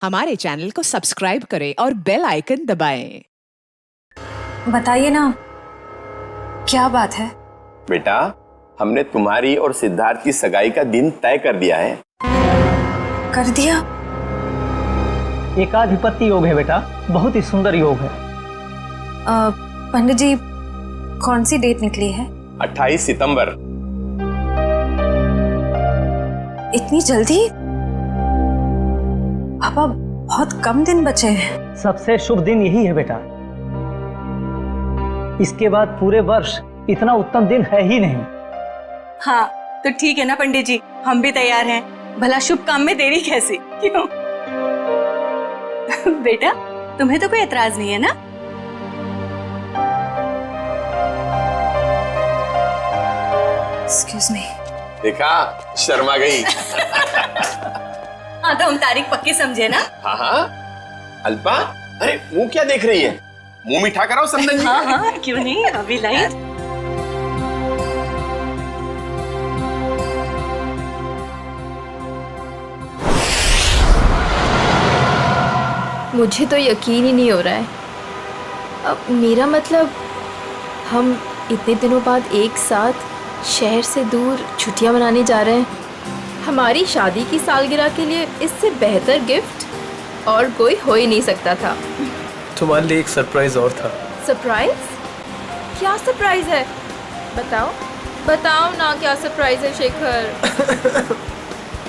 हमारे चैनल को सब्सक्राइब करें और बेल आइकन दबाएं। बताइए ना, क्या बात है? बेटा, हमने तुम्हारी और सिद्धार्थ की सगाई का दिन तय कर दिया है। कर दिया? एकाधिपत्य योग है बेटा, बहुत ही सुंदर योग है। पंडित जी, कौन सी डेट निकली है? 28 सितंबर। इतनी जल्दी? पापा, बहुत कम दिन बचे हैं। सबसे शुभ दिन यही है बेटा, इसके बाद पूरे वर्ष इतना उत्तम दिन है ही नहीं। हाँ तो ठीक है ना पंडित जी, हम भी तैयार हैं। भला शुभ काम में देरी कैसी, क्यों? बेटा, तुम्हें तो कोई एतराज नहीं है ना? Excuse me. देखा, शर्मा गई। हाँ तो हम तारीख पक्की समझे ना? हाँ हाँ। अल्पा, अरे मुंह क्या देख रही है? मुंह मीठा कराओ समझन जी। हाँ हाँ, क्यों नहीं, अभी लाई। मुझे तो यकीन ही नहीं हो रहा है। अब मेरा मतलब, हम इतने दिनों बाद एक साथ शहर से दूर छुट्टियां मनाने जा रहे हैं। हमारी शादी की सालगिरह के लिए इससे बेहतर गिफ्ट और कोई हो ही नहीं सकता था। तुम्हारे लिए एक सरप्राइज और था। सरप्राइज? क्या सरप्राइज है? बताओ बताओ ना, क्या सरप्राइज है शेखर?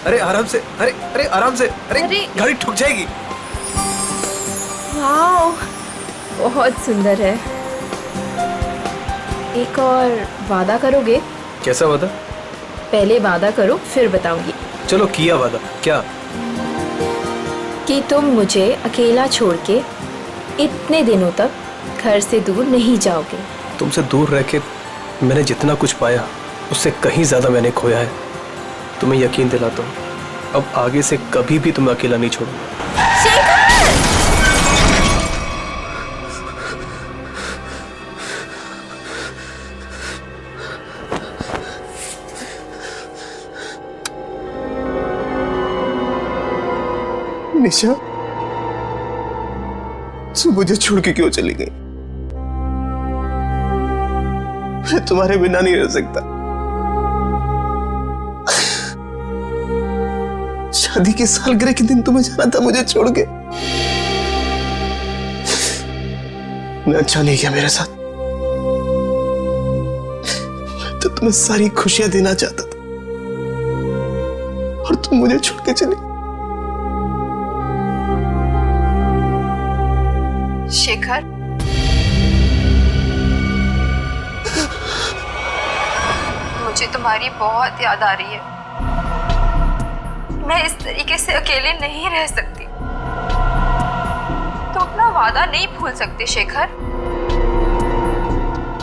अरे आराम से, अरे आराम से, अरे गाड़ी ठुक जाएगी। वाओ, बहुत सुंदर है। एक और वादा करोगे? कैसा वादा? पहले वादा करो, फिर बताऊंगी। चलो किया वादा। क्या? कि तुम मुझे अकेला छोड़ के इतने दिनों तक घर से दूर नहीं जाओगे। तुमसे दूर रह के मैंने जितना कुछ पाया, उससे कहीं ज्यादा मैंने खोया है। तुम्हें यकीन दिलाता हूँ, अब आगे से कभी भी तुम्हें अकेला नहीं छोड़ूंगा। शेखर! निशा, तू मुझे छोड़ के क्यों चली गई? मैं तुम्हारे बिना नहीं रह सकता। शादी की सालगिरह के दिन तुम्हें जाना था मुझे छोड़ के। मैं अच्छा नहीं किया मेरे साथ। मैं तो तुम्हें सारी खुशियां देना चाहता था और तुम मुझे छोड़ के चली। शेखर, मुझे तुम्हारी बहुत याद आ रही है। मैं इस तरीके से अकेले नहीं रह सकती। तुम अपना वादा नहीं भूल सकते शेखर।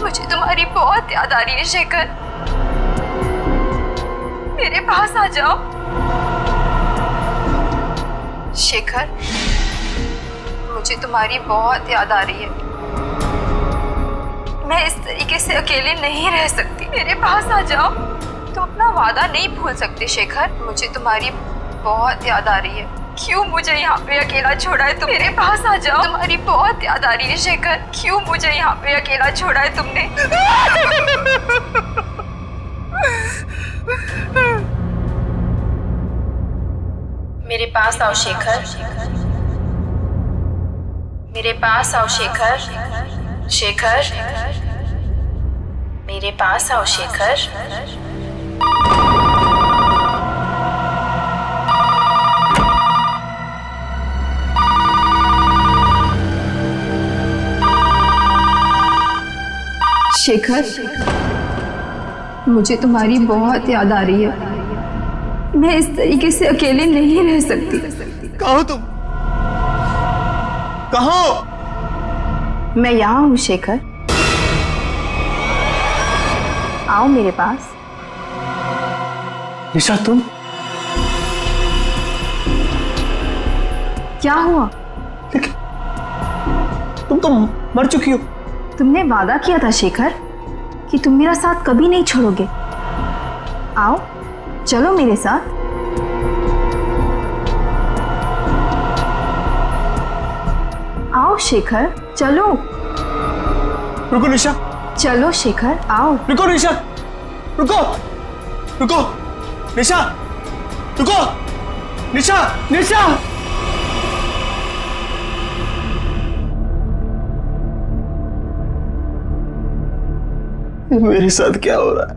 मुझे तुम्हारी बहुत याद आ रही है शेखर। मेरे पास आ जाओ शेखर, मुझे तुम्हारी बहुत याद आ रही है। मैं इस तरीके से अकेले नहीं रह सकती। मेरे पास आ जाओ। तुम अपना वादा नहीं भूल सकते शेखर। मुझे तुम्हारी बहुत याद आ रही है। क्यों मुझे यहाँ पे अकेला छोड़ा है तुम? मेरे पास आ जाओ। तुम्हारी बहुत याद आ रही है शेखर। क्यों मुझे यहाँ पे अकेला छोड़ा है तुमने? मेरे पास आओ शेखर। मेरे पास आओ शेखर। शेखर, मेरे पास आओ शेखर। शेखर, मुझे तुम्हारी बहुत याद आ रही है। मैं इस तरीके से अकेले नहीं रह सकती। कहाँ हो तुम? कहाँ हो? मैं यहाँ हूँ शेखर, आओ मेरे पास। निशा, तुम? क्या हुआ? लेकिन तुम तो मर चुकी हो। तुमने वादा किया था शेखर कि तुम मेरा साथ कभी नहीं छोड़ोगे। आओ, चलो मेरे साथ। शेखर, चलो रुको निशा, चलो शेखर, आओ। रुको निशा, रुको रुको निशा, रुको निशा, निशा। मेरे साथ क्या हो रहा है?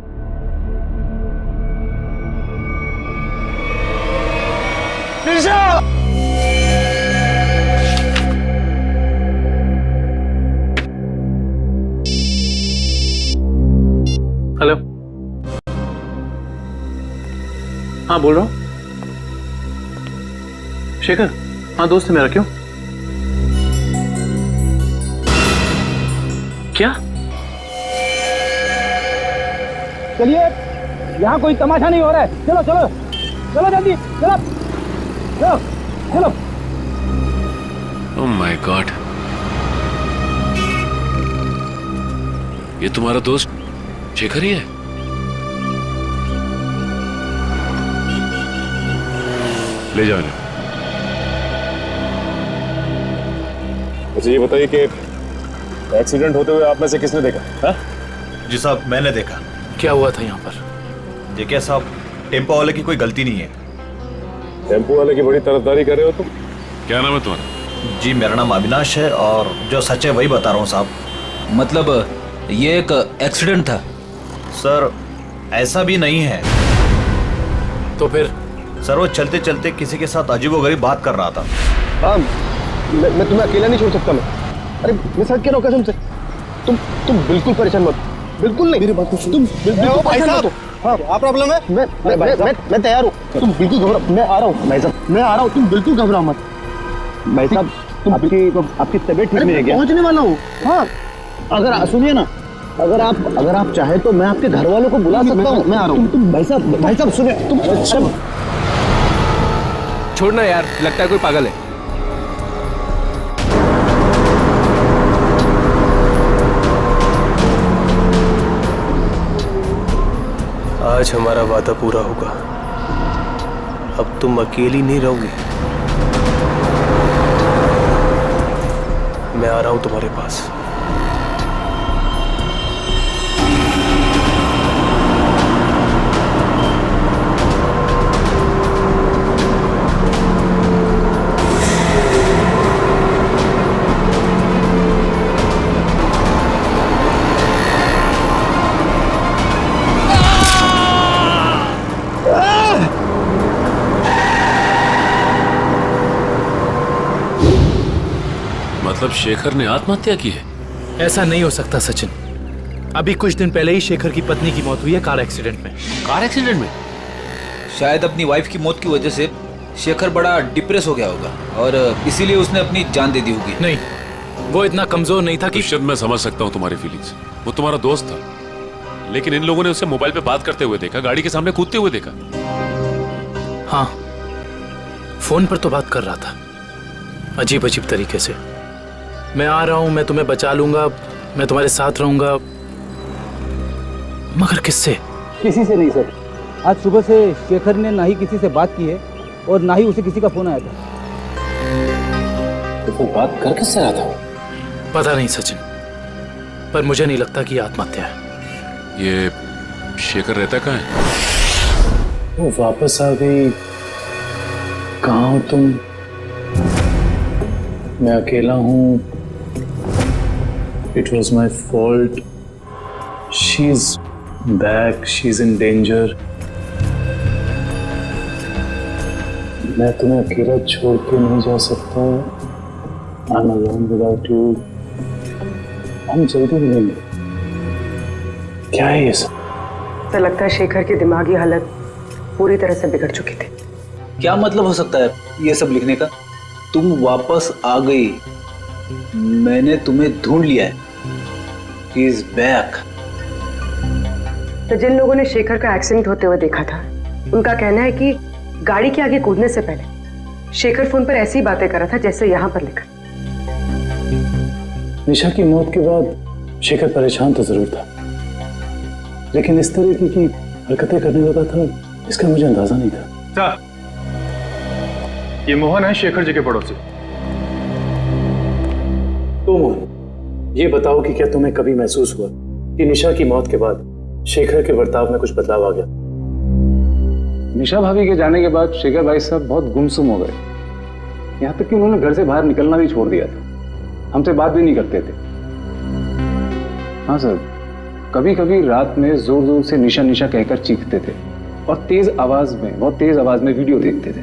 निशा! हेलो, हाँ बोल रहा हूँ। शेखर, हाँ दोस्त है मेरा। क्यों? क्या? चलिए, यहाँ कोई तमाशा नहीं हो रहा है। चलो चलो चलो जल्दी, चलो चलो चलो। ओह माय गॉड, ये तुम्हारा दोस्त शेखर ही है? ले जाओ इन्हें। मुझे ये बताइए कि एक्सीडेंट होते हुए आप में से किसने देखा? हा? जी साहब, मैंने देखा। क्या हुआ था यहाँ पर? देखिए साहब, टेम्पो वाले की कोई गलती नहीं है। टेम्पो वाले की बड़ी तरफदारी कर रहे हो तुम? क्या नाम है तुम्हारा? जी मेरा नाम अविनाश है और जो सच है वही बता रहा हूँ साहब। मतलब ये एक एक्सीडेंट था? सर ऐसा भी नहीं है। तो फिर? सर वो चलते चलते किसी के साथ अजीबोगरीब बात कर रहा था। हाँ, मैं तुम्हें अकेला नहीं छोड़ सकता। अरे मैं सच कह रहा हूँ कसम से। तुम बिल्कुल परेशान मत, बिल्कुल नहीं। मेरी बात को सुनो। तुम बिल्कुल परेशान मत हो। हाँ, क्या प्रॉब्लम है? मैं तैयार हूँ। तुम बिल्कुल घबरा, मैं आ रहा हूँ भाई साहब, मैं आ रहा हूँ। तुम बिल्कुल घबराओ मत भाई साहब। आपकी तबीयत ठीक नहीं है क्या? पहुँचने वाला हूँ। हाँ, अगर सुनिए ना, अगर आप चाहे तो मैं आपके घर वालों को बुला सकता हूँ। मैं आ रहा हूँ। तुम भाई साहब सुनिए। तुम छोड़ना यार, लगता है कोई पागल है। आज हमारा वादा पूरा होगा। अब तुम अकेली नहीं रहोगी। मैं आ रहा हूं तुम्हारे पास। मतलब शेखर ने आत्महत्या की है? ऐसा नहीं हो सकता सचिन। अभी कुछ दिन पहले ही शेखर की पत्नी की मौत हुई है कार एक्सीडेंट में। कार एक्सीडेंट में? शायद अपनी वाइफ की मौत की वजह से शेखर बड़ा डिप्रेस हो गया होगा और इसीलिए उसने अपनी जान दे दी होगी। नहीं, वो इतना कमजोर नहीं था कि। शायद मैं समझ सकता हूँ तुम्हारी फीलिंग्स। वो तुम्हारा दोस्त था, लेकिन इन लोगों ने उसे मोबाइल पे बात करते हुए देखा, गाड़ी के सामने कूदते हुए देखा। हाँ, फोन पर तो बात कर रहा था, अजीब अजीब तरीके से। मैं आ रहा हूं, मैं तुम्हें बचा लूंगा, मैं तुम्हारे साथ रहूंगा। मगर किससे? किसी से नहीं सर। आज सुबह से शेखर ने ना ही किसी से बात की है और ना ही उसे किसी का फोन आया था। तो फिर बात कर किससे रहा था? पता नहीं सचिन, पर मुझे नहीं लगता कि ये आत्महत्या है। ये शेखर रहता कहाँ है? वो वापस आ गई। कहाँ हो तुम? मैं अकेला हूँ। It was my fault. She's back. She's in danger. मैं तुम्हें अकेला छोड़ के नहीं जा सकता। I'm alone without you. हम जल्दी मिलेंगे। क्या है ये सब? तो लगता है शेखर की दिमागी हालत पूरी तरह से बिगड़ चुकी थी। क्या मतलब हो सकता है ये सब लिखने का? तुम वापस आ गई, मैंने तुम्हें ढूंढ लिया है। He is back. तो जिन लोगों ने शेखर का एक्सीडेंट होते हुए देखा था, उनका कहना है कि गाड़ी के आगे कूदने से पहले शेखर फोन पर ऐसी बातें कर रहा था जैसे यहाँ पर लिखा। निशा की मौत के बाद शेखर परेशान तो जरूर था, लेकिन इस तरह की हरकतें करने लगा था, इसका मुझे अंदाजा नहीं था। ये मोहन है शेखर जी के पड़ोसी। तो मोहन, ये बताओ कि क्या तुम्हें कभी महसूस हुआ कि निशा की मौत के बाद शेखर के बर्ताव में कुछ बदलाव आ गया? निशा भाभी के जाने के बाद शेखर भाई साहब बहुत गुमसुम हो गए। यहाँ तक कि उन्होंने घर से बाहर निकलना भी छोड़ दिया था, हमसे बात भी नहीं करते थे। हाँ सर, कभी कभी रात में जोर जोर से निशा निशा कहकर चीखते थे और बहुत तेज आवाज में वीडियो देखते थे।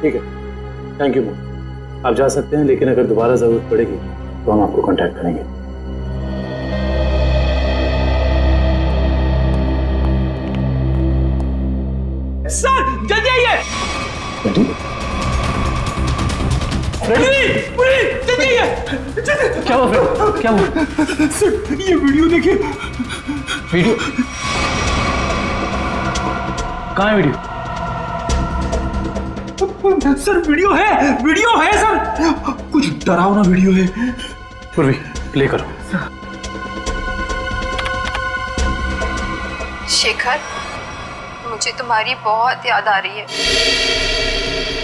ठीक है, थैंक यू मोहन। आप जा सकते हैं, लेकिन अगर दोबारा जरूरत पड़ेगी तो हम आपको कांटेक्ट करेंगे। सर जल्दी आइए। जल्दी आइए। क्या हुआ फ्रेंड? क्या हुआ? सर ये वीडियो देखिए। वीडियो कहाँ है? वीडियो सर वीडियो है सर, कुछ डरावना वीडियो है। पूर्वी प्ले करो। शेखर, मुझे तुम्हारी बहुत याद आ रही है।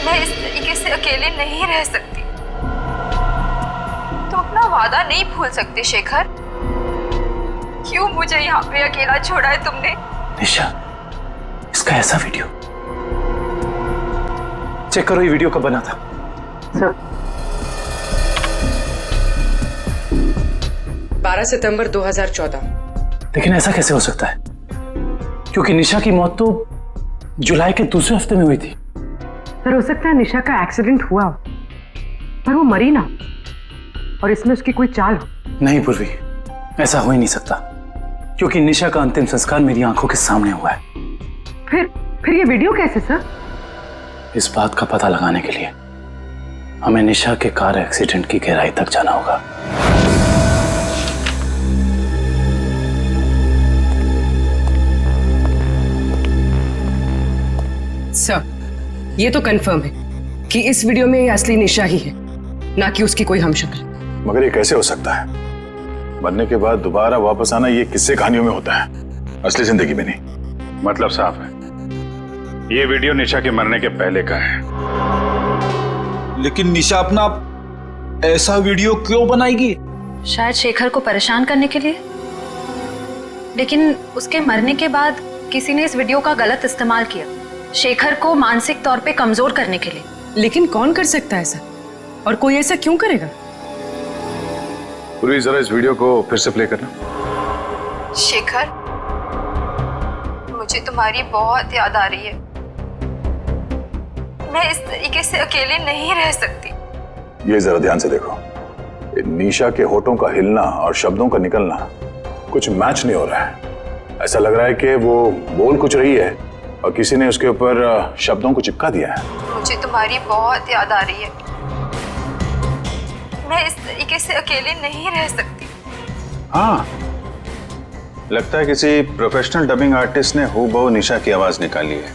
मैं इस तरीके से अकेले नहीं रह सकती। तुम अपना वादा नहीं भूल सकते शेखर। क्यों मुझे यहाँ पे अकेला छोड़ा है तुमने? निशा, इसका ऐसा वीडियो चेक करो। ये वीडियो कब बना था? सर 12 सितंबर 2014। लेकिन ऐसा कैसे हो सकता है, क्योंकि निशा की मौत तो जुलाई के दूसरे हफ्ते में हुई थी। सर हो सकता है निशा का एक्सीडेंट हुआ हो, पर वो मरी ना, और इसमें उसकी कोई चाल हो। नहीं पूर्वी, ऐसा हो ही नहीं सकता, क्योंकि निशा का अंतिम संस्कार मेरी आंखों के सामने हुआ है। फिर ये वीडियो कैसे सर? इस बात का पता लगाने के लिए हमें निशा के कार एक्सीडेंट की गहराई तक जाना होगा। सर ये तो कंफर्म है कि इस वीडियो में ये असली निशा ही है, ना कि उसकी कोई हमशक्ल। मगर ये कैसे हो सकता है? मरने के बाद दोबारा वापस आना ये किस्से कहानियों में होता है, असली जिंदगी में नहीं। मतलब साफ है, ये वीडियो निशा के मरने के पहले का है। लेकिन निशा अपना ऐसा वीडियो क्यों बनाएगी? शायद शेखर को परेशान करने के लिए। लेकिन उसके मरने के बाद किसी ने इस वीडियो का गलत इस्तेमाल किया, शेखर को मानसिक तौर पे कमजोर करने के लिए। लेकिन कौन कर सकता है ऐसा, और कोई ऐसा क्यों करेगा? पूरी जरा इस वीडियो को फिर से प्ले करना। शेखर, मुझे तुम्हारी बहुत याद आ रही है। मैं इस तरीके से अकेले नहीं रह सकती। ये जरा ध्यान से देखो, निशा के होठों का हिलना और शब्दों का निकलना कुछ मैच नहीं हो रहा है। ऐसा लग रहा है कि वो बोल कुछ रही है और किसी ने उसके ऊपर शब्दों को चिपका दिया है। मुझे तुम्हारी बहुत याद आ रही है। मैं इस तरीके से अकेले नहीं रह सकती। हाँ, लगता है किसी प्रोफेशनल डबिंग आर्टिस्ट ने हूबहू निशा की आवाज निकाली है,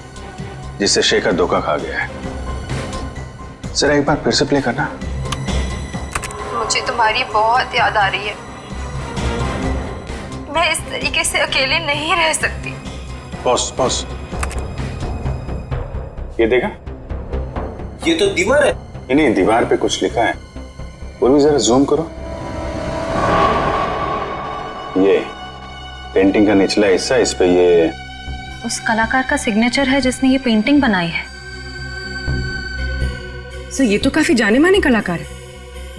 जिससे शेखर धोखा खा गया है। जरा एक बार फिर से प्ले करना। मुझे तुम्हारी बहुत याद आ रही है। मैं इस तरीके से अकेले नहीं रह सकती। बॉस, ये देखा? ये तो दीवार है। नहीं, दीवार पे कुछ लिखा है। वो भी जरा जूम करो। ये पेंटिंग का निचला हिस्सा, इस पे ये उस कलाकार का सिग्नेचर है जिसने ये पेंटिंग बनाई है। सर ये तो काफी जाने माने कलाकार है,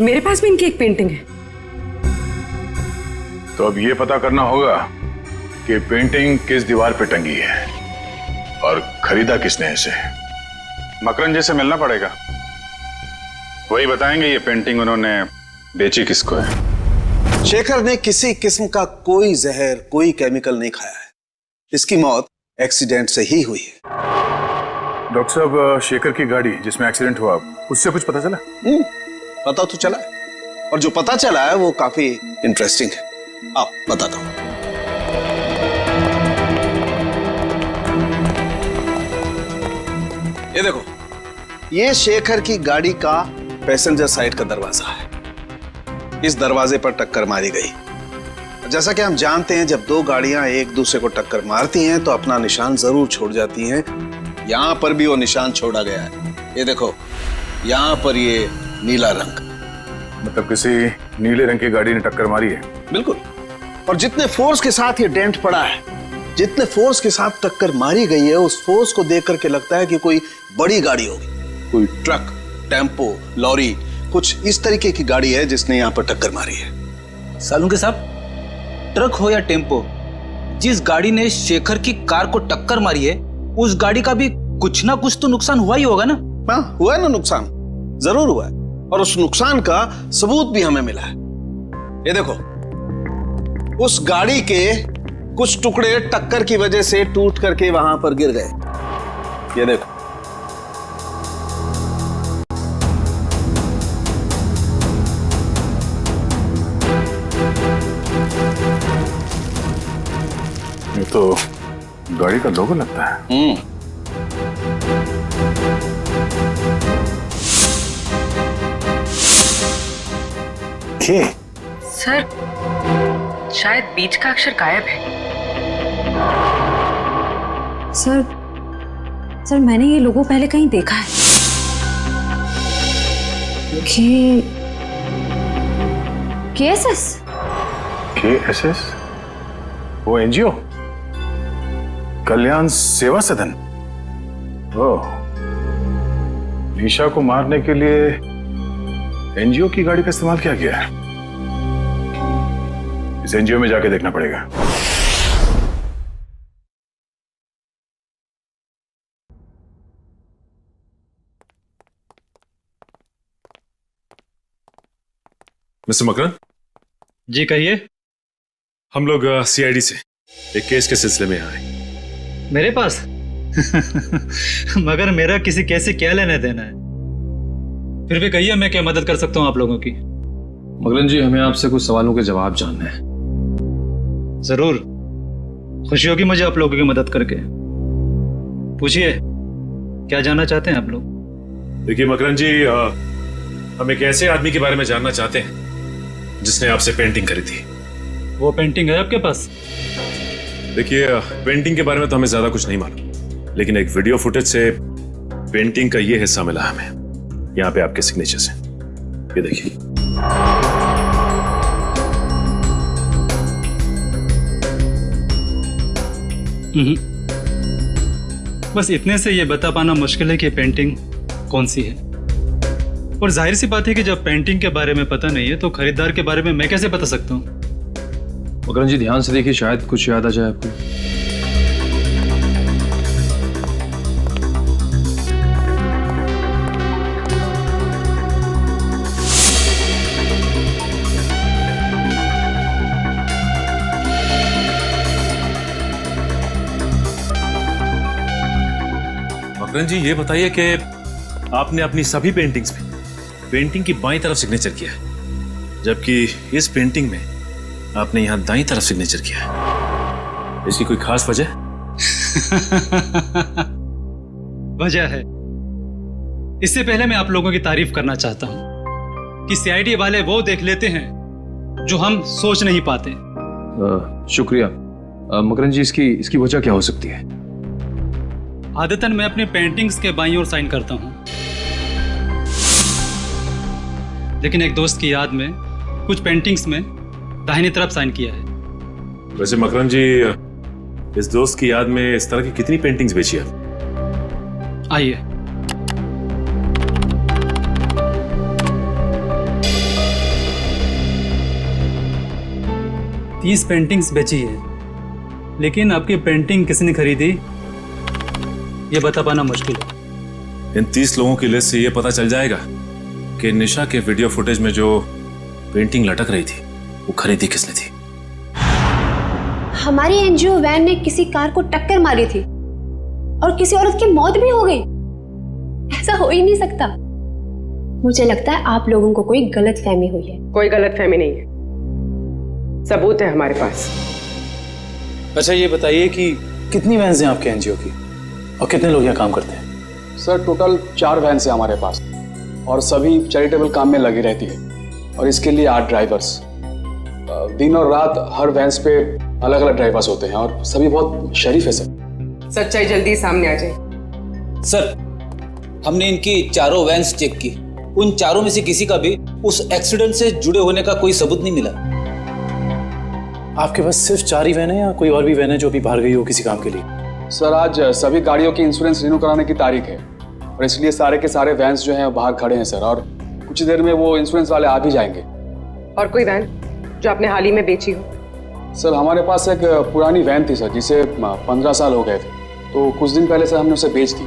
मेरे पास भी इनकी एक पेंटिंग है। तो अब ये पता करना होगा कि पेंटिंग किस दीवार पे टंगी है और खरीदा किसने इसे। मकरन जी से मिलना पड़ेगा, वही बताएंगे ये पेंटिंग उन्होंने बेची किसको है। शेखर ने किसी किस्म का कोई जहर, कोई केमिकल नहीं खाया है। इसकी मौत एक्सीडेंट से ही हुई है। डॉक्टर साहब, शेखर की गाड़ी जिसमें एक्सीडेंट हुआ, उससे कुछ पता चला? पता तो चला है, और जो पता चला है वो काफी इंटरेस्टिंग है। आप बताता हूं। ये देखो, ये शेखर की गाड़ी का पैसेंजर साइड का दरवाजा है। इस दरवाजे पर टक्कर मारी गई। जैसा कि हम जानते हैं, जब दो गाड़ियां एक दूसरे को टक्कर मारती हैं तो अपना निशान जरूर छोड़ जाती हैं। यहां पर भी वो निशान छोड़ा गया है। ये देखो, यहां पर ये नीला रंग। मतलब किसी नीले रंग की गाड़ी ने टक्कर मारी है? बिल्कुल। और जितने फोर्स के साथ ये डेंट पड़ा है, जितने फोर्स के साथ टक्कर मारी गई है, उस फोर्स को देख करके लगता है कि कोई बड़ी गाड़ी होगी, कोई ट्रक, टेम्पो, लॉरी, कुछ इस तरीके की गाड़ी है जिसने यहाँ पर टक्कर मारी है। सालुंके साहब, ट्रक हो या टेम्पो, जिस गाड़ी ने शेखर की कार को टक्कर मारी है, उस गाड़ी का भी कुछ ना कुछ तो नुकसान हुआ ही होगा ना? हाँ, हुआ है ना नुकसान, जरूर हुआ है। और उस नुकसान का सबूत भी हमें मिला है। ये देखो, उस गाड़ी के कुछ टुकड़े टक्कर की वजह से टूट करके वहां पर गिर गए। ये देखो, ये तो गाड़ी का लोगो लगता है। के? सर, शायद बीच का अक्षर गायब है। सर मैंने ये लोगो पहले कहीं देखा है। KSS? KSS? वो एनजीओ, कल्याण सेवा सदन। ओह, निशा को मारने के लिए एनजीओ की गाड़ी का इस्तेमाल किया गया है। इस एनजीओ में जाके देखना पड़ेगा। मिस्टर मकरन जी, कहिए। हम लोग सीआईडी से एक केस के सिलसिले में आए। मेरे पास मगर मेरा किसी केस से क्या लेना देना है? फिर भी कहिए, मैं क्या मदद कर सकता हूं आप लोगों की? मकरन जी, हमें आपसे कुछ सवालों के जवाब जानने हैं। जरूर, खुशी होगी मुझे आप लोगों की मदद करके। पूछिए, क्या जानना चाहते हैं आप लोग? देखिए मकरन जी, हम एक ऐसे आदमी के बारे में जानना चाहते हैं जिसने आपसे पेंटिंग करी थी। वो पेंटिंग है आपके पास? देखिए, पेंटिंग के बारे में तो हमें ज्यादा कुछ नहीं मालूम, लेकिन एक वीडियो फुटेज से पेंटिंग का ये हिस्सा मिला हमें। यहाँ पे आपके सिग्नेचर्स हैं, ये देखिए। बस इतने से ये बता पाना मुश्किल है कि पेंटिंग कौन सी है। और जाहिर सी बात है कि जब पेंटिंग के बारे में पता नहीं है तो खरीदार के बारे में मैं कैसे बता सकता हूँ? मकरन जी, ध्यान से देखिए, शायद कुछ याद आ जाए आपको। मकरन जी, ये बताइए कि आपने अपनी सभी पेंटिंग्स में पेंटिंग की बाईं तरफ सिग्नेचर किया है, जबकि इस पेंटिंग में आपने यहां दाईं तरफ सिग्नेचर किया है। इसकी कोई खास वजह? वजह है। इससे पहले मैं आप लोगों की तारीफ करना चाहता हूं कि सीआईडी वाले वो देख लेते हैं जो हम सोच नहीं पाते। शुक्रिया। मकरन जी, इसकी वजह क्या हो सकती है? आदतन मैं अपनी पेंटिंग्स के बाईं ओर साइन करता हूं, लेकिन एक दोस्त की याद में कुछ पेंटिंग्स में दाहिनी तरफ साइन किया है। वैसे मकरन जी, इस दोस्त की याद में इस तरह की कितनी पेंटिंग्स बेची आप? आइए, तीस पेंटिंग्स बेची है, लेकिन आपकी पेंटिंग किसने खरीदी ये बता पाना मुश्किल है। इन 30 लोगों की लिस्ट से ये पता चल जाएगा कि निशा के वीडियो फुटेज में जो पेंटिंग लटक रही थी वो खरीदी किसने थी। हमारी एनजीओ वैन ने किसी कार को टक्कर मारी थी और किसी औरत की मौत भी हो गई। ऐसा हो ही नहीं सकता। मुझे लगता है आप लोगों को कोई गलतफहमी हुई है। कोई गलतफहमी नहीं है, सबूत है हमारे पास। अच्छा, ये बताइए कि कितनी वैन्स हैं आपके एनजीओ की और कितने लोग यहाँ काम करते हैं? सर, टोटल 4 वैन्स हैं हमारे पास और सभी चैरिटेबल काम में लगी रहती है, और इसके लिए 8 ड्राइवर्स। दिन और रात हर वैन्स पे अलग अलग ड्राइवर्स होते हैं और सभी बहुत शरीफ है सर। सच्चाई जल्दी सामने आ जाए। सर, हमने इनकी चारों वैन्स चेक की उन चारों में से किसी का भी उस एक्सीडेंट से जुड़े होने का कोई सबूत नहीं मिला। आपके पास सिर्फ 4 ही वैन है या कोई और भी वैन है जो अभी बाहर गई हो किसी काम के लिए? सर आज सभी गाड़ियों की इंश्योरेंस रिन्यू कराने की तारीख है और इसलिए सारे के सारे वैन्स जो हैं बाहर खड़े हैं सर, और कुछ देर में वो इंश्योरेंस वाले आ भी जाएंगे। और कोई वैन जो आपने हाल ही में बेची हो? सर हमारे पास एक पुरानी वैन थी सर, जिसे 15 साल हो गए थे, तो कुछ दिन पहले सर हमने उसे बेच दी।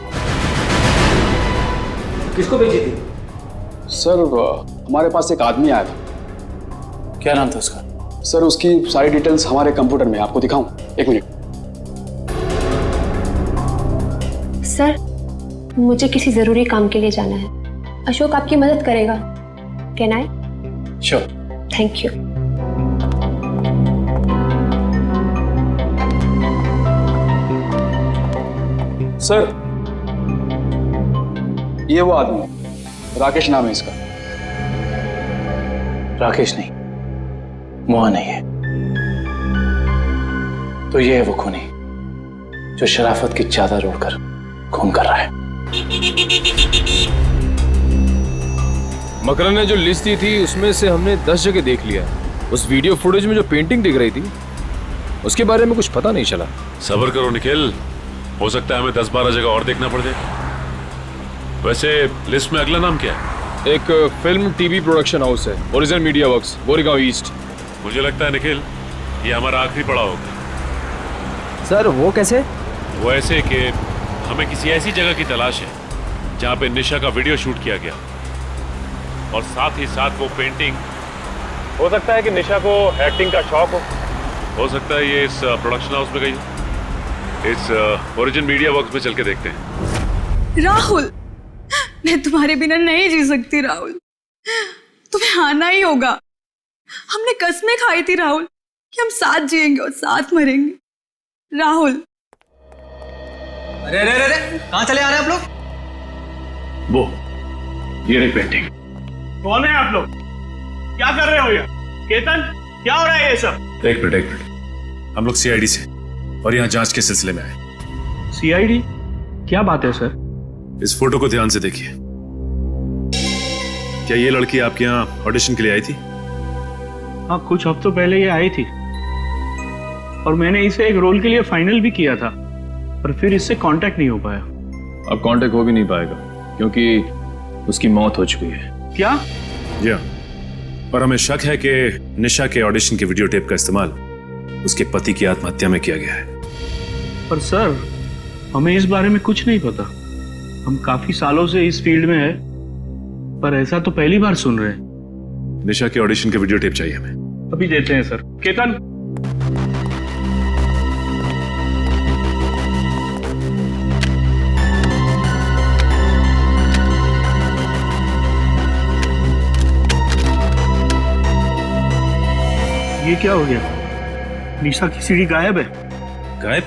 किसको बेची थी? सर हमारे पास एक आदमी आया था। क्या नाम था उसका? सर उसकी सारी डिटेल्स हमारे कंप्यूटर में, आपको दिखाऊं? 1 मिनट। सर मुझे किसी जरूरी काम के लिए जाना है, अशोक आपकी मदद करेगा। Can I? Sure. Thank you. Sir ये वो आदमी, राकेश नाम है इसका। राकेश नहीं, मोहन है ये। तो ये है वो खूनी जो शराफत की चादर ओढ़कर खून कर रहा है। मकरन ने जो लिस्ट दी थी उसमें से हमने 10 जगह देख लिया। उस वीडियो फुटेज में जो पेंटिंग दिख रही थी उसके बारे में कुछ पता नहीं चला। सब्र करो निखिल, हो सकता है हमें 10-12 जगह और देखना पड़ जाए। वैसे लिस्ट में अगला नाम क्या है? एक फिल्म टीवी प्रोडक्शन हाउस है, original media works, Goregaon east. मुझे लगता है निखिल ये हमारा आखिरी पड़ाव होगा। सर वो कैसे? वो ऐसे कि हमें किसी ऐसी जगह की तलाश है जहाँ पे निशा का वीडियो शूट किया गया, और साथ ही साथ वो पेंटिंग। हो सकता है कि निशा को एक्टिंग का शौक हो सकता है ये इस प्रोडक्शन हाउस में गई हो। इस ओरिजिन मीडिया वर्क्स में चल के देखते हैं। राहुल, मैं तुम्हारे बिना नहीं जी सकती राहुल, तुम्हें आना ही होगा। हमने कसमें खाई थी राहुल कि हम साथ जिएंगे और साथ मरेंगे। राहुल। अरे अरे अरे कहाँ चले आ रहे हैं आप लोग? वो ये रही पेंटिंग। कौन है आप लोग? क्या कर रहे हो ये? केतन, क्या हो रहा है ये सब? एक मिनट, हम लोग सीआईडी से और यहाँ जांच के सिलसिले में आए। सीआईडी? क्या बात है सर? इस फोटो को ध्यान से देखिए। क्या ये लड़की आपके यहाँ ऑडिशन के लिए आई थी? हाँ, कुछ हफ्तों पहले ये आई थी और मैंने इसे एक रोल के लिए फाइनल भी किया था, पर फिर इससे कांटेक्ट नहीं हो पाया। अब कांटेक्ट हो भी नहीं पाएगा क्योंकि उसकी मौत हो चुकी है। क्या? जी हाँ, और हमें शक है कि निशा के ऑडिशन के वीडियो टेप का इस्तेमाल उसके पति की आत्महत्या में किया गया है। पर सर हमें इस बारे में कुछ नहीं पता। हम काफी सालों से इस फील्ड में हैं, पर ऐसा तो पहली बार सुन रहे हैं। निशा के ऑडिशन के वीडियो टेप चाहिए हमें। अभी देते हैं सर। केतन, ये क्या हो गया? निशा की सीडी गायब है। गायब?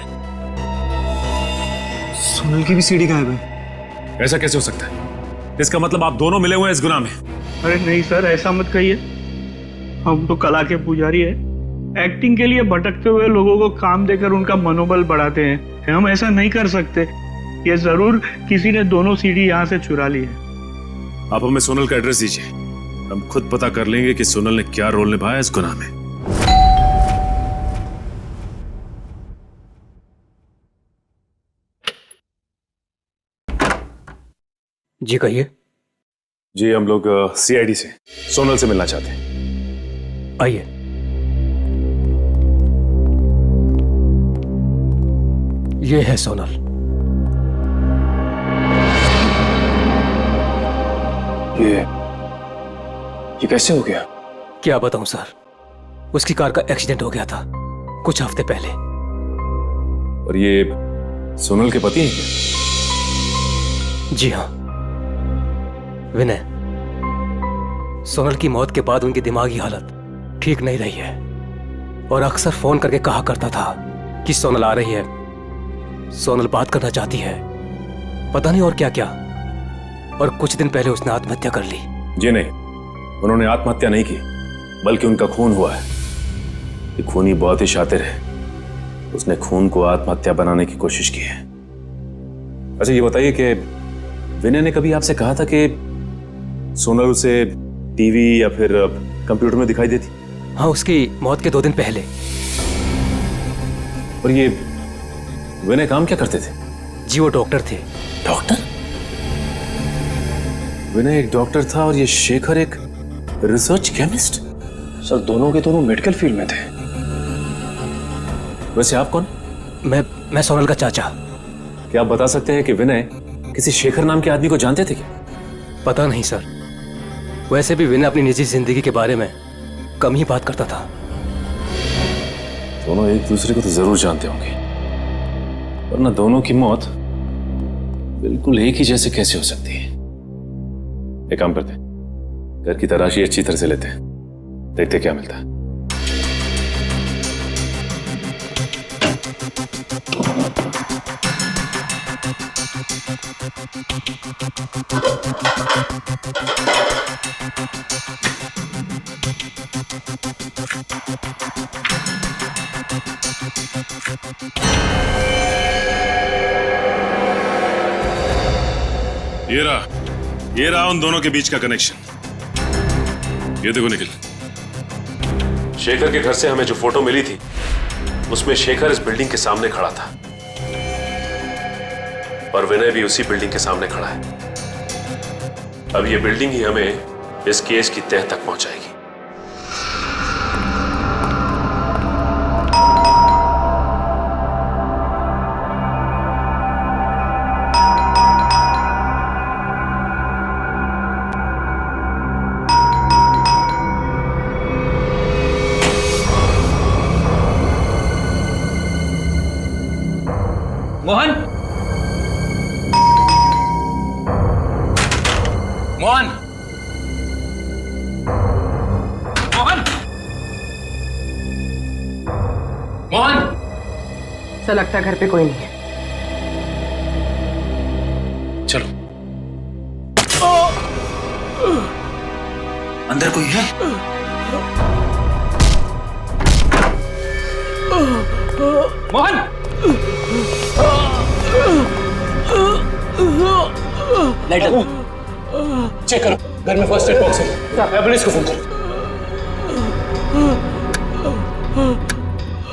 सोनल की भी सीडी गायब है। ऐसा कैसे हो सकता है? इसका मतलब आप दोनों मिले हुए हैं इस गुनाह में। अरे नहीं सर, ऐसा मत कहिए। हम तो कला के पुजारी है, एक्टिंग के लिए भटकते हुए लोगों को काम देकर उनका मनोबल बढ़ाते हैं। हम ऐसा नहीं कर सकते। ये जरूर किसी ने दोनों सीडी यहाँ से चुरा ली है। आप हमें सोनल का एड्रेस दीजिए, हम खुद पता कर लेंगे कि सोनल ने क्या रोल निभाया इस गुनाह में। जी कहिए। जी हम लोग सीआईडी से सोनल से मिलना चाहते हैं। आइए। ये है सोनल। ये कैसे हो गया? क्या बताऊं सर, उसकी कार का एक्सीडेंट हो गया था कुछ हफ्ते पहले। और ये सोनल के पति हैं क्या? जी हाँ, विनय। सोनल की मौत के बाद उनकी दिमागी हालत ठीक नहीं रही है और अक्सर फोन करके कहा करता था कि सोनल आ रही है, सोनल बात करना चाहती है, पता नहीं और क्या क्या। और कुछ दिन पहले उसने आत्महत्या कर ली। जी नहीं, उन्होंने आत्महत्या नहीं की, बल्कि उनका खून हुआ है। ये खूनी बहुत ही शातिर है, उसने खून को आत्महत्या बनाने की कोशिश की है। अच्छा ये बताइए कि विनय ने कभी आपसे कहा था कि सोनल उसे टीवी या फिर कंप्यूटर में दिखाई देती? हाँ, उसकी मौत के 2 दिन पहले। और ये विनय काम क्या करते थे? जी वो डॉक्टर थे। डॉक्टर? विनय एक डॉक्टर था और ये शेखर एक रिसर्च केमिस्ट? सर दोनों के दोनों मेडिकल फील्ड में थे। वैसे आप कौन? मैं सोनल का चाचा। क्या आप बता सकते हैं कि विनय किसी शेखर नाम के आदमी को जानते थे क्या? पता नहीं सर, वैसे भी विनय अपनी निजी जिंदगी के बारे में कम ही बात करता था। दोनों एक दूसरे को तो जरूर जानते होंगे, वरना दोनों की मौत बिल्कुल एक ही जैसे कैसे हो सकती है? एक काम करते हैं, घर की तलाशी अच्छी तरह से लेते हैं, देखते क्या मिलता है। ये रहा उन दोनों के बीच का कनेक्शन। ये देखो निखिल, शेखर के घर से हमें जो फोटो मिली थी उसमें शेखर इस बिल्डिंग के सामने खड़ा था और विनय भी उसी बिल्डिंग के सामने खड़ा है। अब ये बिल्डिंग ही हमें इस केस की तह तक पहुंचाएगी। मोहन, मोहन, मोहन, मोहन। ऐसा लगता है घर पे कोई नहीं है। चलो। अंदर कोई है? मोहन! लाइट लगाओ। चेक करो, घर में फर्स्ट एड बॉक्स है। एम्बुलेंस को फोन करो।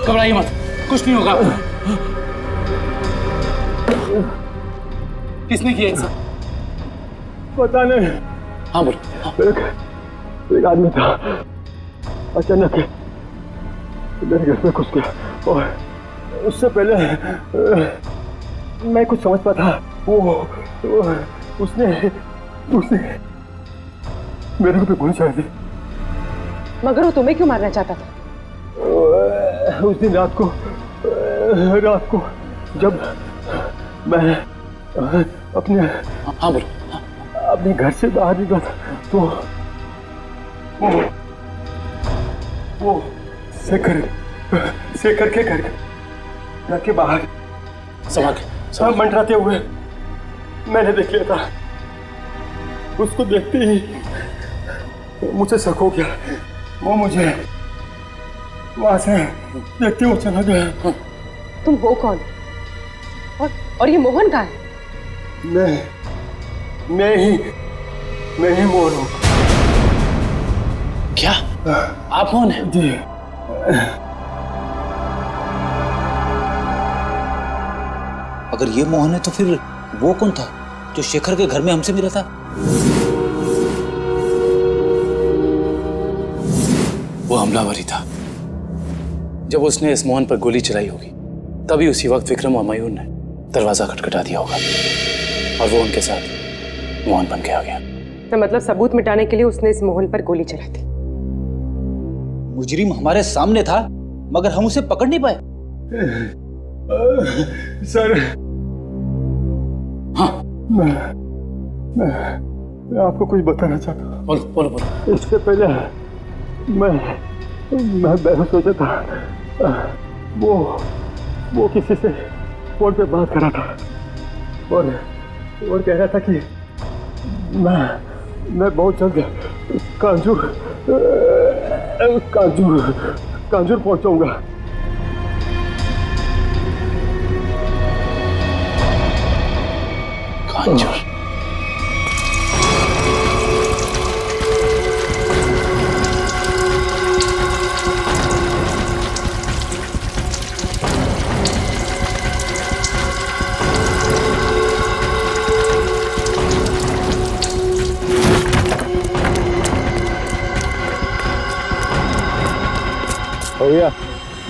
घबराइए मत, कुछ नहीं होगा आपको। किसने किया इनसे? पता नहीं। हाँ बोलो। एक आदमी था, अचानक मेरे घर में घुस गया और उससे पहले मैं कुछ समझ पाता, उसने मेरे को भी गोली चला दी। मगर वो तुम्हें क्यों मारना चाहता था? उस दिन रात को जब मैं अपने घर से बाहर निकला था तो वो शेखर के घर के बाहर सब मंडराते हुए मैंने देख लिया था। उसको देखते ही मुझे शक हो गया। वो मुझे वहां से देखते हुए चला गया। तुम हो कौन? और ये मोहन कहाँ है? मैं ही मोहन हूँ। क्या आप कौन हैं? जी। अगर ये मोहन है तो फिर वो कौन था जो शेखर के घर में हमसे मिला था? वो हमलावर ही था। जब उसने इस मोहन पर गोली चलाई होगी तभी उसी वक्त विक्रम और मयूर ने दरवाजा खटखटा दिया होगा और वो उनके साथ मोहन बन के आ गया। तो मतलब सबूत मिटाने के लिए उसने इस मोहन पर गोली चलाई थी। मुजरिम हमारे सामने था मगर हम उसे पकड़ नहीं पाए। सर, हाँ, मैं आपको कुछ बताना चाहता हूँ। बोलो। इससे पहले मैं बेहोश हो जाता था। वो किसी से फोन पे बात कर रहा था और कह रहा था कि मैं बहुत जल्द कांजूर पहुंचाऊंगा। कांजूर? हो गया?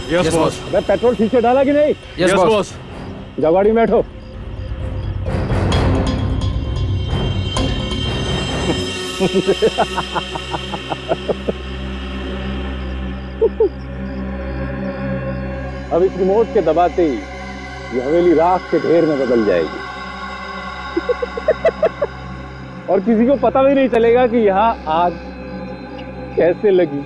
Yes boss. मैं पेट्रोल ठीक से डाला कि नहीं? Yes boss. जाओ गाड़ी में बैठो। अब इस रिमोट के दबाते ही ये हवेली राख के ढेर में बदल जाएगी और किसी को पता भी नहीं चलेगा कि यहाँ आग कैसे लगी।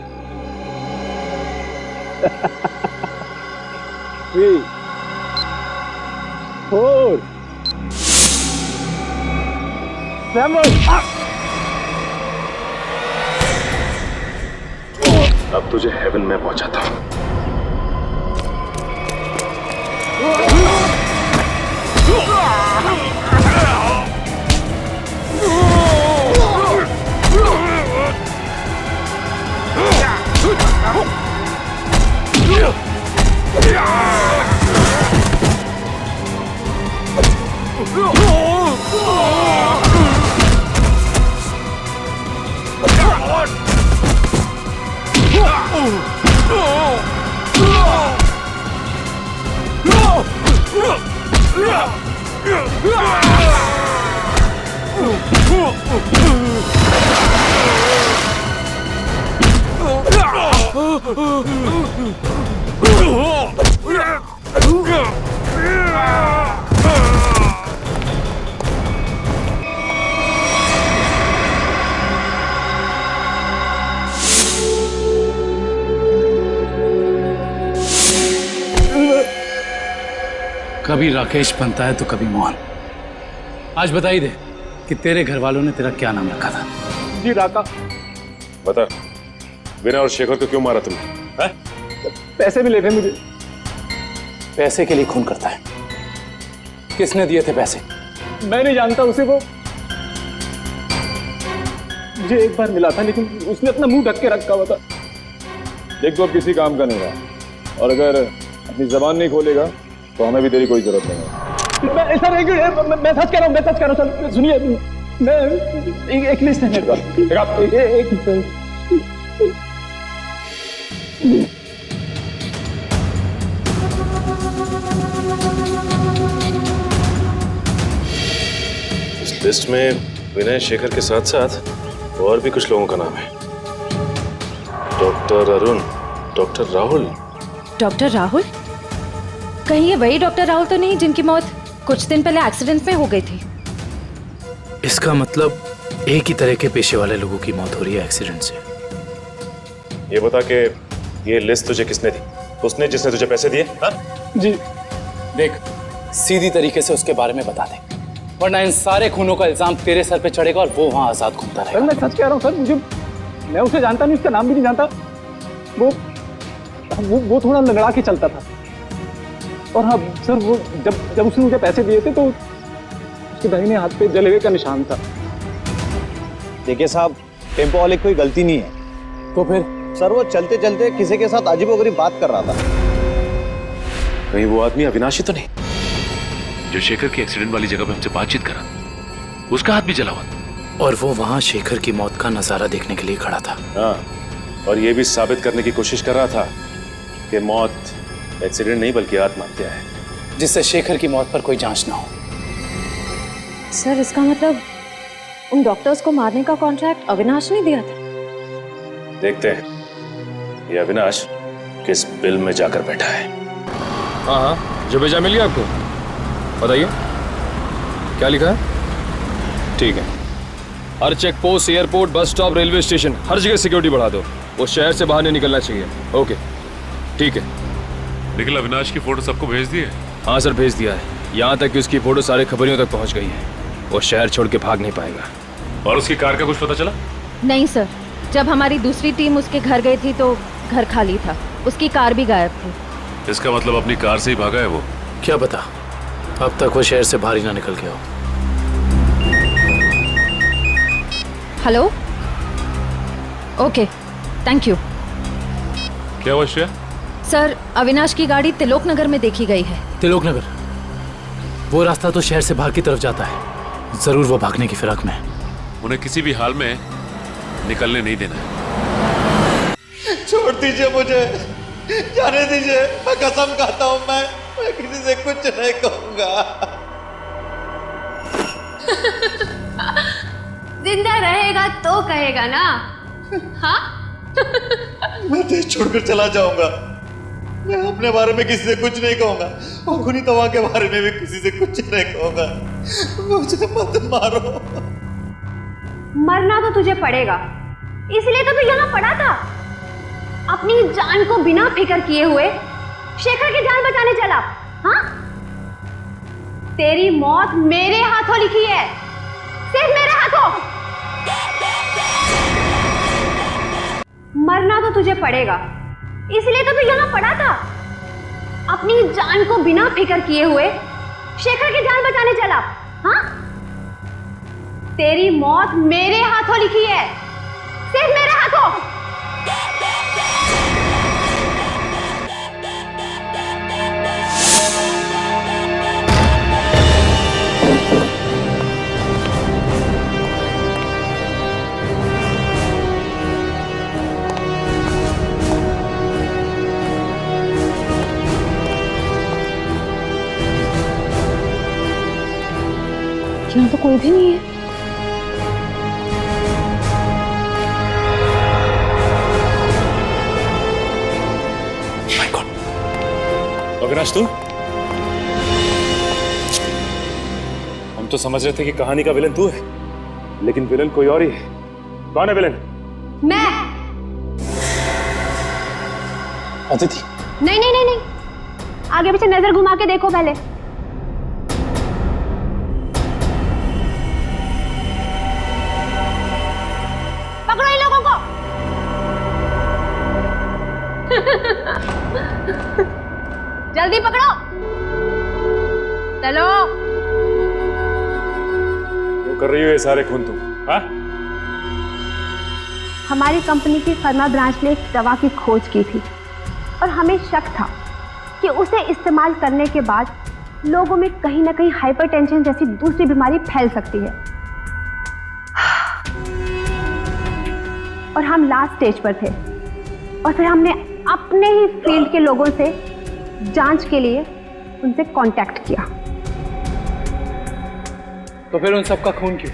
3, 4, 7 अब तुझे हेवन में पहुंचाता हूं। कभी राकेश बनता है तो कभी मोहन। आज बता ही दे कि तेरे घर वालों ने तेरा क्या नाम रखा था। जी राका। बता, विनय और शेखर को क्यों मारा तुमने? पैसे मिले थे मुझे। पैसे के लिए खून करता है? किसने दिए थे पैसे? मैं नहीं जानता उसे, वो मुझे एक बार मिला था लेकिन उसने अपना मुंह ढक के रखा हुआ था। देख तो अब किसी काम का नहीं रहा और अगर अपनी जबान नहीं खोलेगा तो हमें भी तेरी कोई जरूरत नहीं है। मैं ऐसा नहीं, मैं सच कह रहा हूँ, मैं सच कह रहा हूँ। सुनिए, मैं एक लिस्ट है मेरे पास। इस लिस्ट में विनय शेखर के साथ साथ और भी कुछ लोगों का नाम है। Doctor Arun, doctor Rahul. Doctor Rahul? कहीं ये वही डॉक्टर राहुल तो नहीं जिनकी मौत कुछ दिन पहले एक्सीडेंट में हो गई थी? इसका मतलब एक ही तरह के पेशे वाले लोगों की मौत हो रही है एक्सीडेंट से। ये बता के ये लिस्ट तुझे किसने दी? उसने जिसने तुझे पैसे दिए? हाँ? जी। देख, सीधी तरीके से उसके बारे में बता दे, वरना इन सारे खूनों का इल्जाम तेरे सर पे चढ़ेगा और वो वहां आजाद घूमता रहेगा। सर मैं सच कह रहा हूँ सर, मैं उसे जानता नहीं, उसका नाम भी नहीं जानता। वो थोड़ा लंगड़ा के चलता था और हाँ सर, वो जब उसने मुझे पैसे दिए थे तो उसके दाहिने हाथ पे जलेबे का निशान था। देखिए साहब, टेम्पो वाले की कोई गलती नहीं है। तो फिर? सर वो चलते चलते किसी के साथ अजीबोगरीब बात कर रहा था। कहीं वो आदमी अविनाशी तो नहीं जो शेखर की एक्सीडेंट वाली जगह पे हमसे बातचीत करा? उसका हाथ भी जला हुआ और वो वहां शेखर की मौत का नजारा देखने के लिए खड़ा था। हाँ, और ये भी साबित करने की कोशिश कर रहा था कि मौत एक्सीडेंट नहीं बल्कि आत्महत्या है, जिससे शेखर की मौत पर कोई जांच ना हो। सर इसका मतलब उन डॉक्टर्स को मारने का कॉन्ट्रैक्ट अविनाश ने दिया था? देखते हैं ये अविनाश किस बिल में जाकर बैठा है। हाँ हाँ, जो भेजा मिल गया आपको? बताइए क्या लिखा है? ठीक है, हर check post, airport, bus stop, railway station, हर जगह सिक्योरिटी बढ़ा दो। वो शहर से बाहर नहीं निकलना चाहिए। ओके ठीक है। निखिल, अविनाश की फोटो सबको भेज दी है? हाँ सर, भेज दिया है। यहाँ तक कि उसकी फोटो सारे खबरियों तक पहुँच गई है। वो शहर छोड़ के भाग नहीं पाएगा। और उसकी कार का कुछ पता चला? नहीं सर, जब हमारी दूसरी टीम उसके घर गई थी तो घर खाली था, उसकी कार भी गायब थी। इसका मतलब अपनी कार से ही भागा है वो? क्या पता, अब तक वो शहर से बाहर ही ना निकल गया हो। Hello, okay, thank you. क्या हुआ श्रेया? सर अविनाश की गाड़ी तिलोक नगर में देखी गई है। तिलोक नगर? वो रास्ता तो शहर से बाहर की तरफ जाता है। जरूर वो भागने की फिराक में है। उन्हें किसी भी हाल में निकलने नहीं देना है। छोड़ दीजिए मुझे, जाने दीजिए, मैं कसम खाता हूँ मैं किसी से कुछ नहीं कहूंगा। जिंदा रहेगा तो कहेगा ना? हाँ? मैं देश छोड़कर चला जाऊंगा। मैं अपने बारे में किसी से कुछ नहीं कहूंगा और खुनी तवा के बारे में भी किसी से कुछ नहीं कहूंगा। मुझे मत मारो। मरना तो तुझे पड़ेगा, इसलिए तो तू यहाँ पड़ा था। अपनी जान को बिना फिक्र किए हुए शेखर की जान बचाने चला। हाँ? तेरी मौत मेरे हाथों लिखी है, सिर्फ मेरे हाथों। मरना तो तुझे पड़ेगा, इसलिए तो तू यहाँ पड़ा था। अपनी जान को बिना फिक्र किए हुए शेखर की जान बचाने चला। हाँ? तेरी मौत मेरे हाथों लिखी है, सिर्फ मेरे हाथों। यहाँ तो कोई भी नहीं है। अविनाश तू? हम तो समझ रहे थे कि कहानी का विलन तू है, लेकिन विलन कोई और ही है। कौन है विलन? मैं। अदिति। नहीं नहीं नहीं नहीं, आगे पीछे नजर घुमा के देखो पहले। पकड़ो इन लोगों को। जल्दी पकड़ो, चलो। वो कर रही हो ये सारे खून तुम? हाँ? हमारी कंपनी की फर्मा ब्रांच ने एक दवा की खोज की थी और हमें शक था कि उसे इस्तेमाल करने के बाद लोगों में कहीं ना कहीं हाइपरटेंशन जैसी दूसरी बीमारी फैल सकती है। और हम लास्ट स्टेज पर थे और फिर हमने अपने ही फील्ड के लोगों से जांच के लिए उनसे कांटेक्ट किया। तो फिर उन सबका खून क्यों?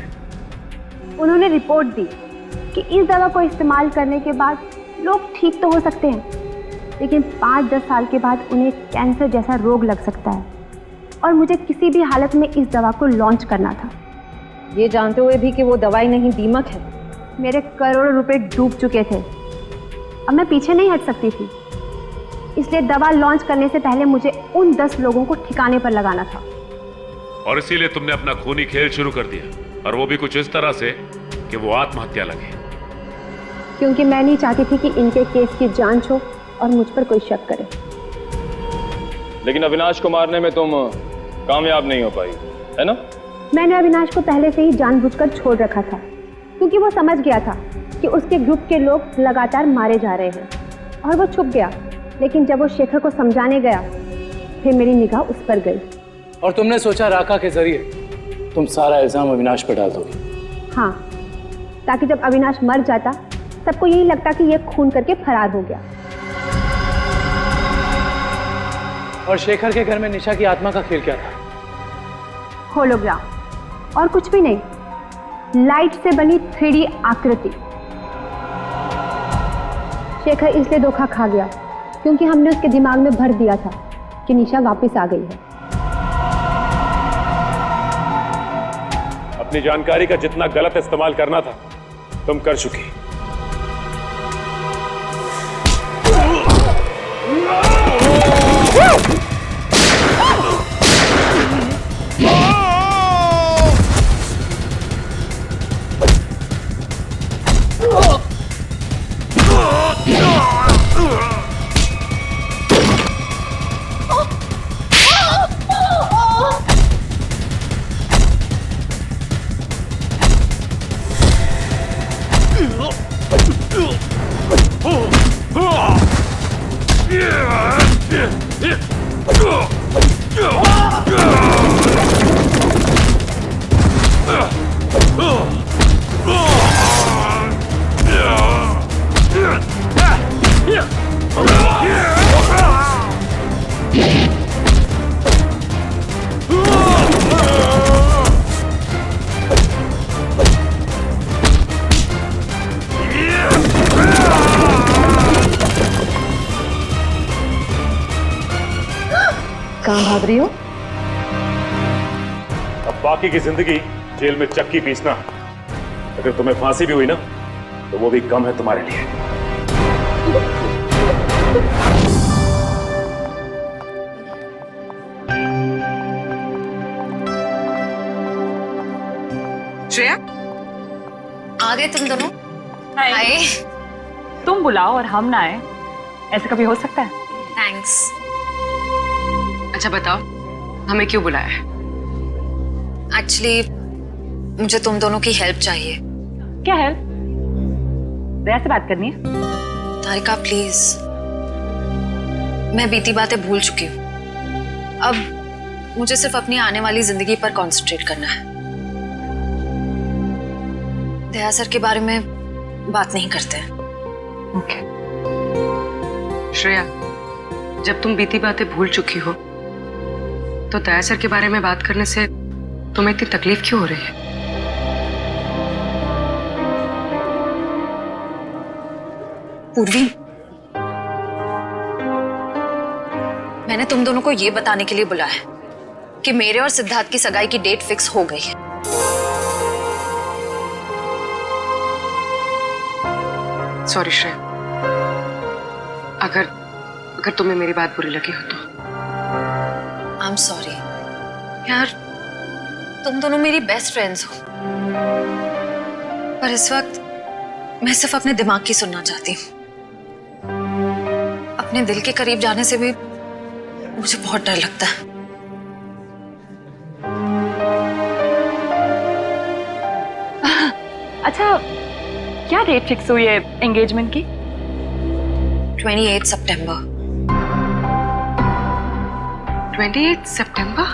उन्होंने रिपोर्ट दी कि इस दवा को इस्तेमाल करने के बाद लोग ठीक तो हो सकते हैं, लेकिन 5-10 साल के बाद उन्हें कैंसर जैसा रोग लग सकता है और मुझे किसी भी हालत में इस दवा को लॉन्च करना था, ये जानते हुए भी कि वो दवाई नहीं दीमक है। मेरे करोड़ों रुपए डूब चुके थे, अब मैं पीछे नहीं हट सकती थी। इसलिए दवा लॉन्च करने से पहले मुझे उन 10 लोगों को ठिकाने पर लगाना था। और इसीलिए तुमने अपना खूनी खेल शुरू कर दिया, और वो भी कुछ इस तरह से कि वो आत्महत्या लगे। क्योंकि मैं नहीं चाहती थी कि इनके केस की जांच हो और मुझ पर कोई शक करे। लेकिन अविनाश को मारने में तुम कामयाब नहीं हो पाई, है ना? मैंने अविनाश को पहले से ही जानबूझकर छोड़ रखा था, क्योंकि वो समझ गया था कि उसके ग्रुप के लोग लगातार मारे जा रहे हैं और वो छुप गया। लेकिन जब वो शेखर को समझाने गया, फिर मेरी निगाह उस पर गई। और तुमने सोचा राका के जरिए तुम सारा इल्जाम अविनाश पर डाल दोगे? हाँ, ताकि जब अविनाश मर जाता सबको यही लगता कि ये खून करके फरार हो गया। और शेखर के घर में निशा की आत्मा का खेल क्या था? होलोग्राम, और कुछ भी नहीं, लाइट से बनी 3D आकृति। शेखर इसलिए धोखा खा गया क्योंकि हमने उसके दिमाग में भर दिया था कि निशा वापस आ गई है। अपनी जानकारी का जितना गलत इस्तेमाल करना था तुम कर चुकी। समझ रही हूँ। अब बाकी की जिंदगी जेल में चक्की पीसना, अगर तुम्हें फांसी भी हुई ना तो वो भी कम है तुम्हारे लिए। श्रेया, आ गए तुम दोनों? हाय। तुम बुलाओ और हम ना आए, ऐसा कभी हो सकता है? थैंक्स। अच्छा बताओ, हमें क्यों बुलाया है? एक्चुअली मुझे तुम दोनों की हेल्प चाहिए। क्या हेल्प? दया से बात करनी है? तारिका प्लीज, मैं बीती बातें भूल चुकी हूँ। अब मुझे सिर्फ अपनी आने वाली जिंदगी पर कंसंट्रेट करना है। दया सर के बारे में बात नहीं करते। ओके। श्रेया, जब तुम बीती बातें भूल चुकी हो तो दया सर के बारे में बात करने से तुम्हें इतनी तकलीफ क्यों हो रही है? पूर्वी, मैंने तुम दोनों को ये बताने के लिए बुलाया कि मेरे और सिद्धार्थ की सगाई की डेट फिक्स हो गई है। सॉरी श्रेया, अगर तुम्हें मेरी बात बुरी लगी हो तो। आई एम सॉरी यार, तुम दोनों मेरी बेस्ट फ्रेंड्स हो, पर इस वक्त मैं सिर्फ अपने दिमाग की सुनना चाहती हूँ। अपने दिल के करीब जाने से भी मुझे बहुत डर लगता है। अच्छा, क्या डेट फिक्स हुई है एंगेजमेंट की? 28 सितंबर। 28 सितंबर?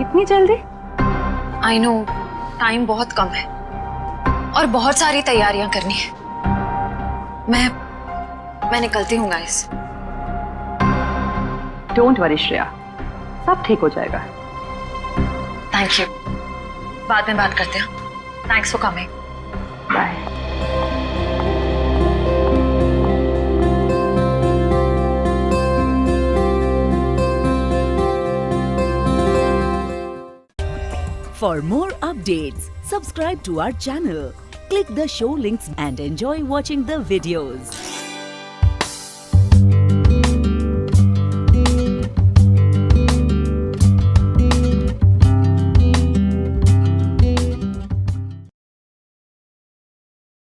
इतनी जल्दी? आई नो, टाइम बहुत कम है और बहुत सारी तैयारियां करनी है। मैं निकलती हूँ गाइस। डोंट वरी श्रेया, सब ठीक हो जाएगा। थैंक यू, बाद में बात करते हैं। Thanks for coming. Bye. For more updates, subscribe to our channel, click the show links and enjoy watching the videos.